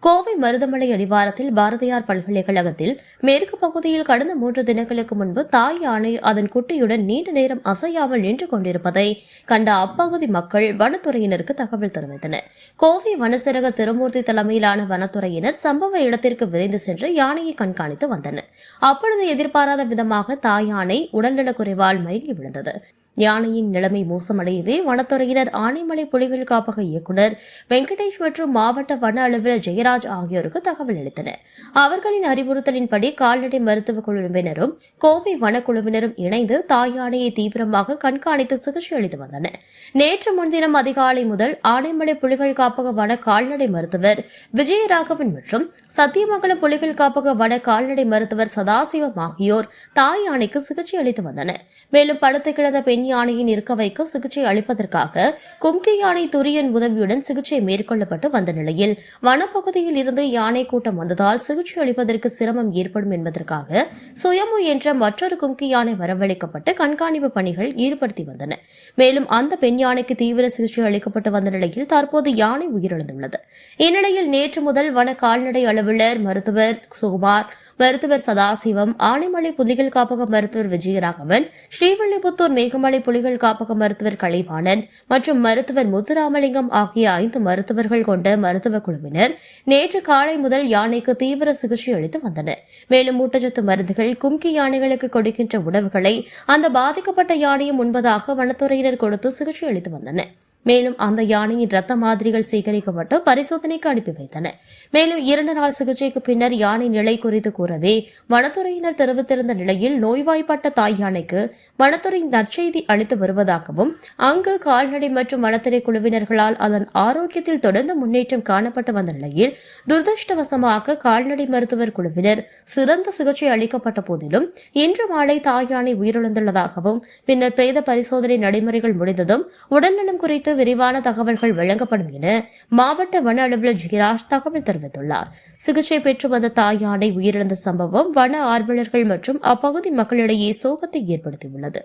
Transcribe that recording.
கோவை மருதமலை அடிவாரத்தில் பாரதியார் பல்கலைக்கழகத்தில் மேற்கு பகுதியில் கடந்த 3 தினங்களுக்கு முன்பு தாய் யானை அதன் குட்டியுடன் நீண்ட நேரம் அசையாமல் நின்று கொண்டிருப்பதை கண்ட அப்பகுதி மக்கள் வனத்துறையினருக்கு தகவல் தெரிவித்தனர். கோவை வனச்சரக திருமூர்த்தி தலைமையிலான வனத்துறையினர் சம்பவ இடத்திற்கு விரைந்து சென்று யானையை கண்காணித்து வந்தனர். அப்பொழுது எதிர்பாராத விதமாக தாய் யானை உடல்நலக்குறைவால் மயங்கி விழுந்தது. யானையின் நிலைமை மோசமடையவே வனத்துறையினர் ஆனைமலை புலிகள் காப்பக இயக்குநர் வெங்கடேஷ் மற்றும் மாவட்ட வன அலுவலர் ஜெயராஜ் ஆகியோருக்கு தகவல் அளித்தனர். அவர்களின் அறிவுறுத்தலின்படி கால்நடை மருத்துவ குழுவினரும் கோவை வனக்குழுவினரும் இணைந்து தாய் யானையை தீவிரமாக கண்காணித்து சிகிச்சை அளித்து வந்தனர். நேற்று முன்தினம் அதிகாலை முதல் ஆனைமலை புலிகள் காப்பக வன கால்நடை மருத்துவர் விஜயராகவன் மற்றும் சத்தியமங்கலம் புலிகள் காப்பக வன கால்நடை மருத்துவர் சதாசிவம் ஆகியோர் தாய் யானைக்கு சிகிச்சை அளித்து வந்தனர். மேலும் படுத்து கிடந்த பெண் யானையின் இருக்க வைக்க சிகிச்சை அளிப்பதற்காக கும்கி யானை துரியன் உதவியுடன் சிகிச்சை மேற்கொள்ளப்பட்டு வந்த நிலையில் வனப்பகுதியில் இருந்து யானை கூட்டம் வந்ததால் சிகிச்சை அளிப்பதற்கு சிரமம் ஏற்படும் என்பதற்காக சுயமு என்ற மற்றொரு கும்கி யானை வரவழைக்கப்பட்டு கண்காணிப்பு பணிகள் ஈடுபடுத்தி வந்தன. மேலும் அந்த பெண் யானைக்கு தீவிர சிகிச்சை அளிக்கப்பட்டு வந்த நிலையில் தற்போது யானை உயிரிழந்துள்ளது. இந்நிலையில் நேற்று முதல் வன கால்நடை அலுவலர் மருத்துவர் சுகுமார், மருத்துவர் சதாசிவம், ஆனைமலை புலிகள் காப்பக மருத்துவர் விஜயராகவன், ஸ்ரீவில்லிபுத்தூர் மேகமலை புலிகள் காப்பக மருத்துவர் கலைவாணன் மற்றும் மருத்துவர் முத்துராமலிங்கம் ஆகிய 5 மருத்துவர்கள் கொண்ட மருத்துவ குழுவினர் நேற்று காலை முதல் யானைக்கு தீவிர சிகிச்சை அளித்து வந்தனர். மேலும் ஊட்டச்சத்து மருந்துகள், கும்கி யானைகளுக்கு கொடுக்கின்ற உணவுகளை அந்த பாதிக்கப்பட்ட யானையும் உண்பதாக வனத்துறையினர் கொடுத்து சிகிச்சை அளித்து வந்தனர். மேலும் அந்த யானையின் ரத்த மாதிரிகள் சேகரிக்கப்பட்டு பரிசோதனைக்கு அனுப்பி வைத்தனர். மேலும் 2 நாள் சிகிச்சைக்கு பின்னர் யானை நிலை குறித்து கூறவே வனத்துறையினர் தெரிவித்திருந்த நிலையில் நோய்வாய்ப்பட்ட தாய் யானைக்கு வனத்துறை நற்செய்தி அளித்து வருவதாகவும் அங்கு கால்நடை மற்றும் வனத்துறை குழுவினர்களால் அதன் ஆரோக்கியத்தில் தொடர்ந்து முன்னேற்றம் காணப்பட்டு வந்த நிலையில் துரதிருஷ்டவசமாக கால்நடை மருத்துவர் குழுவினர் சிறந்த சிகிச்சை அளிக்கப்பட்ட போதிலும் இன்று மாலை தாய் யானை உயிரிழந்துள்ளதாகவும் பின்னர் பிரேத பரிசோதனை நடைமுறைகள் முடிந்ததும் உடல்நலம் குறித்து விரிவான தகவல்கள் வழங்கப்படும் என மாவட்ட வன அலுவலர் ஜெயராஜ் தகவல் தெரிவித்துள்ளார். சிகிச்சை பெற்று வந்த தாய் யானை உயிரிழந்த சம்பவம் வன ஆர்வலர்கள் மற்றும் அப்பகுதி மக்களிடையே சோகத்தை ஏற்படுத்தியுள்ளது.